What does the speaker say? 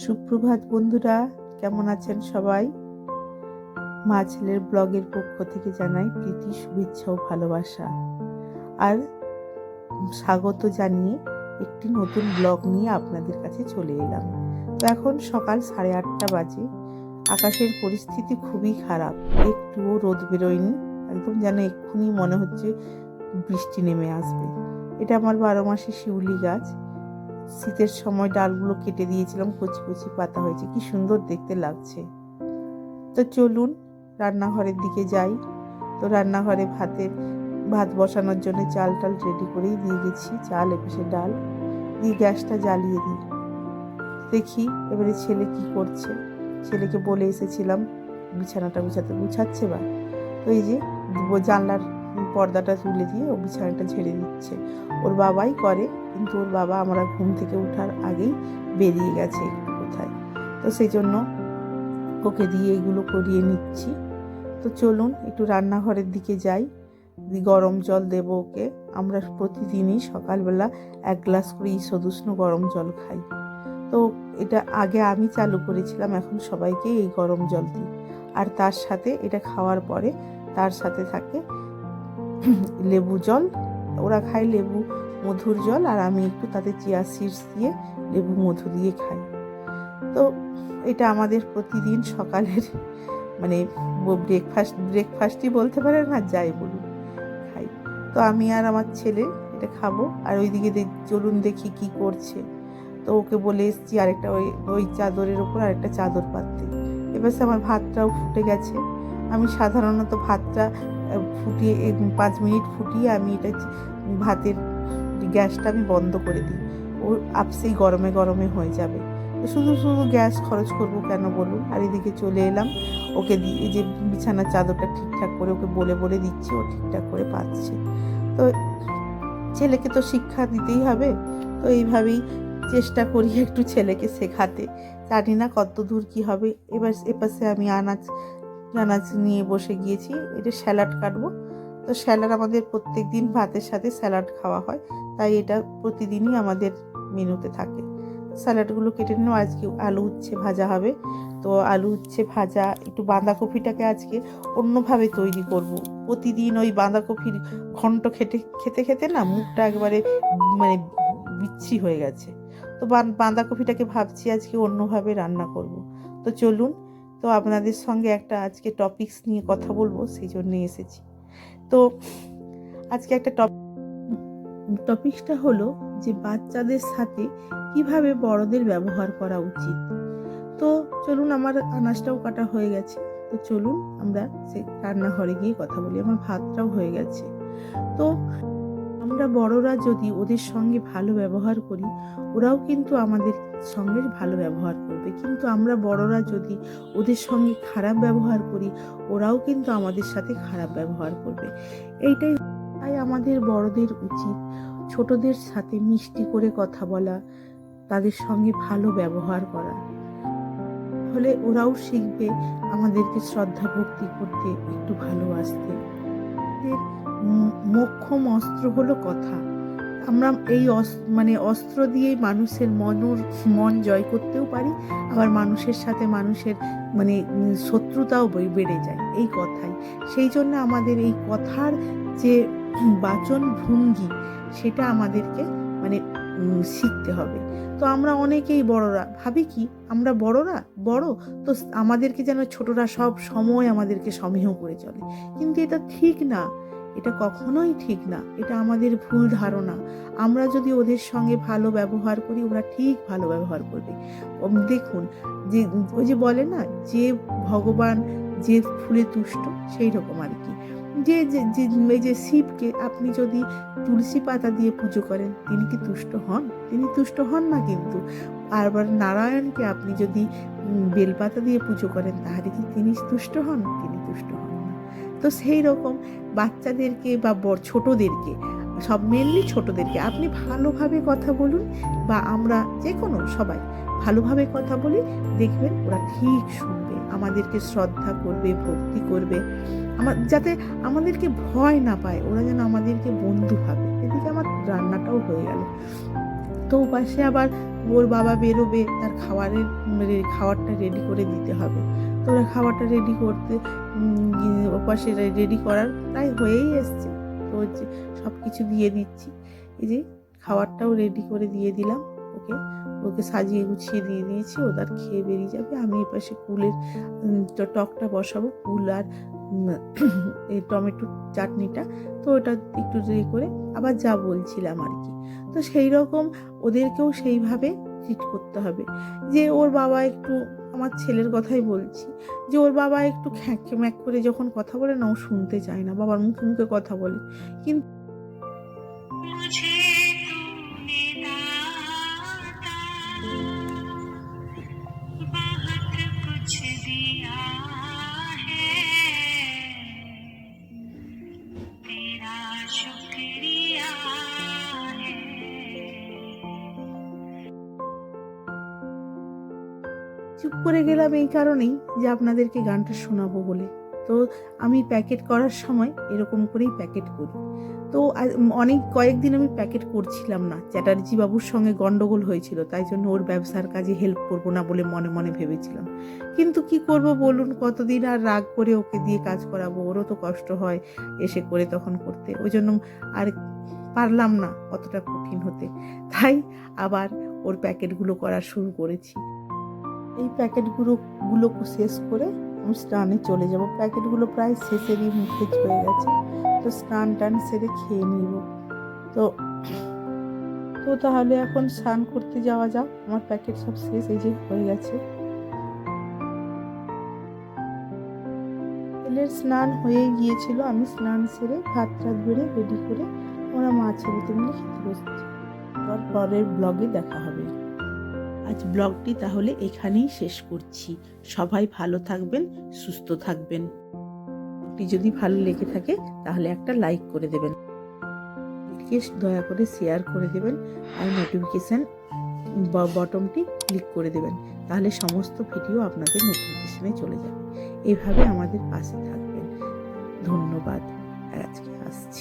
সুপ্রভাত বন্ধুরা, কেমন আছেন সবাই? মা ছেলের ব্লগের পক্ষ থেকে জানাই প্রীতি, শুভেচ্ছা ও ভালোবাসা আর স্বাগত জানিয়ে একটি নতুন ব্লগ নিয়ে আপনাদের কাছে চলে এলাম। তো এখন সকাল 8:30 বাজে। আকাশের পরিস্থিতি খুবই খারাপ, একটুও রোদ বেরোয়নি, একদম যেন এক্ষুনি মনে হচ্ছে বৃষ্টি নেমে আসবে। এটা আমার 12 মাসে শিউলি গাছ। শীতের সময় ডালগুলো কেটে দিয়েছিলাম, কচি কচি পাতা হয়েছে, কি সুন্দর দেখতে লাগছে। তো চলুন রান্নাঘরের দিকে যাই। তো রান্নাঘরে ভাত বসানোর জন্য চাল রেডি করেই দিয়ে গেছি, চাল এপাশে ডাল দিয়ে গ্যাসটা জ্বালিয়ে দিই। দেখি এবারে ছেলে কি করছে। ছেলেকে বলে এসেছিলাম বিছানাটা গুছাচ্ছে বা। তো এই যে জানলার পর্দাটা তুলে দিয়ে ও বিছানাটা ঝেড়ে দিচ্ছে। ওর বাবাই করে, কিন্তু ওর বাবা আমরা ঘুম থেকে ওঠার আগেই বেরিয়ে গেছে একটু কোথায়, তো সেই জন্য ওকে দিয়ে এগুলো করিয়ে নিচ্ছি। তো চলুন একটু রান্নাঘরের দিকে যাই, গরম জল দেব ওকে। আমরা প্রতিদিনই সকালবেলা 1 গ্লাস করে ঈষদুষ্ণ গরম জল খাই। তো এটা আগে আমি চালু করেছিলাম, এখন সবাইকে এই গরম জল দিই। আর তার সাথে এটা খাওয়ার পরে তার সাথে থাকে লেবু জল। ওরা খায় লেবু মধুর জল, আর আমি একটু তাতে চিয়া সিডস দিয়ে লেবু মধু দিয়ে খাই। তো এটা আমাদের প্রতিদিন সকালের মানে ব্রেকফাস্টই বলতে পারেন, আর যাই বলুন, খাই। তো আমি আর আমার ছেলে এটা খাবো, আর ওইদিকে চলুন দেখি কি করছে। তো ওকে বলে এসেছি আরেকটা ওই চাদরের ওপর আরেকটা চাদর পাততে। এবার আমার ভাতটাও ফুটে গেছে। আমি সাধারণত ভাতটা ফুটিয়ে 5 মিনিট ফুটিয়ে আমি এটা ভাতের গ্যাসটা আমি বন্ধ করে দিই, ও আপসেই গরমে গরমে হয়ে যাবে। তো শুধু গ্যাস খরচ করব কেন বলুন। আর এদিকে চলে এলাম, ওকে দিয়ে যে বিছানার চাদরটা ঠিকঠাক করে ওকে বলে দিচ্ছি, ও ঠিকঠাক করে পাচ্ছে। তো ছেলেকে তো শিক্ষা দিতেই হবে, তো এইভাবেই চেষ্টা করি একটু ছেলেকে শেখাতে। জানি না কত দূর কী হবে। এবার এপাশে আমি আনাজ নিয়ে বসে গিয়েছি, এটা স্যালাড কাটবো। তো স্যালাড আমাদের প্রত্যেক দিন ভাতের সাথে স্যালাড খাওয়া হয়, তাই এটা প্রতিদিনই আমাদের মেনুতে থাকে। স্যালাডগুলো কেটে নেব। আজকে আলু উচ্ছে ভাজা হবে, তো আলু উচ্ছে ভাজা, একটু বাঁধাকপিটাকে আজকে অন্যভাবে তৈরি করব। প্রতিদিন ওই বাঁধাকপির ঘন্ট খেতে খেতে না মুখটা একবারে মানে বিচ্ছিরি হয়ে গেছে। তো বাঁধাকপিটাকে ভাবছি আজকে অন্যভাবে রান্না করব। তো চলুন, তো আপনাদের সঙ্গে একটা আজকে টপিকস নিয়ে কথা বলবো, সেই জন্য এসেছি। তো আজকে একটা টপিকসটা হলো যে বাচ্চাদের সাথে কিভাবে বড়দের ব্যবহার করা উচিত। তো চলুন, আমার আনাজটাও কাটা হয়ে গেছে, তো চলুন আমরা সে রান্নাঘরে গিয়ে কথা বলি। আমার ভাতটাও হয়ে গেছে। তো আমরা বড়রা যদি ওদের সঙ্গে ভালো ব্যবহার করি, ওরাও কিন্তু আমাদের সঙ্গে ভালো ব্যবহার করবে। কিন্তু আমরা বড়রা যদি ওদের সঙ্গে খারাপ ব্যবহার করি, ওরাও কিন্তু আমাদের সাথে খারাপ ব্যবহার করবে। তাই আমাদের বড়দের উচিত ছোটদের সাথে মিষ্টি করে কথা বলা, তাদের সঙ্গে ভালো ব্যবহার করা। হলে ওরাও শিখবে আমাদেরকে শ্রদ্ধা ভক্তি করতে, একটু ভালোবাসতে। মোক্ষম অস্ত্র হলো কথা। আমরা এই অস্ত্র দিয়েই মানুষের মন জয় করতেও পারি, আবার মানুষের সাথে মানুষের শত্রুতাও বেড়ে যায় এই কথাই। সেই জন্য আমাদের এই কথার যে বাচন ভঙ্গি, সেটা আমাদেরকে শিখতে হবে। তো আমরা অনেকেই বড়রা ভাবি কি আমরা বড়, তো আমাদেরকে যেন ছোটরা সব সময় আমাদেরকে সমীহ করে চলে, কিন্তু এটা ঠিক না, এটা কখনোই ঠিক না, এটা আমাদের ভুল ধারণা। আমরা যদি ওদের সঙ্গে ভালো ব্যবহার করি, ওরা ঠিক ভালো ব্যবহার করবে। দেখুন, যে ওই যে বলে না, যে ভগবান যে ফুলে তুষ্ট, সেই রকম আর কি। যে শিবকে আপনি যদি তুলসী পাতা দিয়ে পুজো করেন, তিনি কি তুষ্ট হন? তিনি তুষ্ট হন না। কিন্তু আবার নারায়ণকে আপনি যদি বেলপাতা দিয়ে পুজো করেন, তাহলে কি তিনি তুষ্ট হন? তিনি তুষ্ট হন না। তো সেই রকম বাচ্চাদেরকে বা ছোটদেরকে, সব মেনলি ছোটদেরকে আপনি ভালোভাবে কথা বলুন, বা আমরা যে কোনো সবাই ভালোভাবে কথা বলি, দেখবেন ওরা ঠিক শুনবে, আমাদেরকে শ্রদ্ধা করবে, ভক্তি করবে, যাতে আমাদেরকে ভয় না পায়, ওরা যেন আমাদেরকে বন্ধু ভাবে। এদিকে আমার রান্নাটাও হয়ে গেল। তো পাশে আবার ওর বাবা বেরোবে, তার খাবারটা রেডি করে দিতে হবে। তো ওরা খাবারটা রেডি করতে ওপাশে রেডি করার প্রায় হয়েই এসছে। তো হচ্ছে সব কিছু দিয়ে দিচ্ছি, এই যে খাবারটাও রেডি করে দিয়ে দিলাম ওকে সাজিয়ে গুছিয়ে দিয়ে দিয়েছি। ও তার খেয়ে বেরিয়ে যাবে। আমি এপাশে কুলের টকটা বসাবো, কুল আর এই টমেটো চাটনিটা। তো ওটা একটু করে আবার যা বলছিলাম আর কি। তো সেই রকম ওদেরকেও সেইভাবে ট্রিট করতে হবে। যে ওর বাবা একটু, আমার ছেলের কথাই বলছি, যে ওর বাবা একটু খ্যাঁক করে যখন কথা বলে না, ও শুনতে চায় না, বাবার মুখে মুখে কথা বলে। কিন্তু চুপ করে গেলাম এই কারণেই যে আপনাদেরকে গানটা শোনাবো বলে। তো আমি প্যাকেট করার সময় এরকম করেই প্যাকেট করি। তো কয়েকদিন আমি প্যাকেট করছিলাম না, চ্যাটার্জি বাবুর সঙ্গে গন্ডগোল হয়েছিল, তাই জন্য ওর ব্যবসার কাজে হেল্প করব না বলে মনে মনে ভেবেছিলাম। কিন্তু কি করব বলুন, কতদিন আর রাগ করে ওকে দিয়ে কাজ করাবো, ওরও তো কষ্ট হয় এসে করে তখন করতে। ওই জন্য আর পারলাম না অতটা কঠিন হতে, তাই আবার ওর প্যাকেটগুলো করা শুরু করেছি। এই প্যাকেটগুলো শেষ করে আমি স্নানে চলে যাব। প্যাকেটগুলো প্রায় শেষেরই মুখে হয়ে গেছে, তো স্নান টান সেরে খেয়ে নিব। তো তাহলে এখন স্নান করতে যাওয়া যাক। আমার প্যাকেট সব শেষ, এই যে হয়ে গেছে। ছেলের স্নান হয়ে গিয়েছিল, আমি স্নান সেরে ভাত বেড়ে রেডি করে আমরা মা ছেলেতে মিলে খেতে বসছি। পরের ব্লগে দেখা হবে। আজ ব্লগটি তাহলে এখানেই শেষ করছি। সবাই ভালো থাকবেন, সুস্থ থাকবেন। যদি ভালো লেগে থাকে তাহলে একটা লাইক করে দেবেন, দয়া করে শেয়ার করে দেবেন, আর নোটিফিকেশান বটনটি ক্লিক করে দেবেন। তাহলে সমস্ত ভিডিও আপনাদের নোটিফিকেশানে চলে যাবে। এইভাবে আমাদের পাশে থাকবেন। ধন্যবাদ। আজকে আসছি।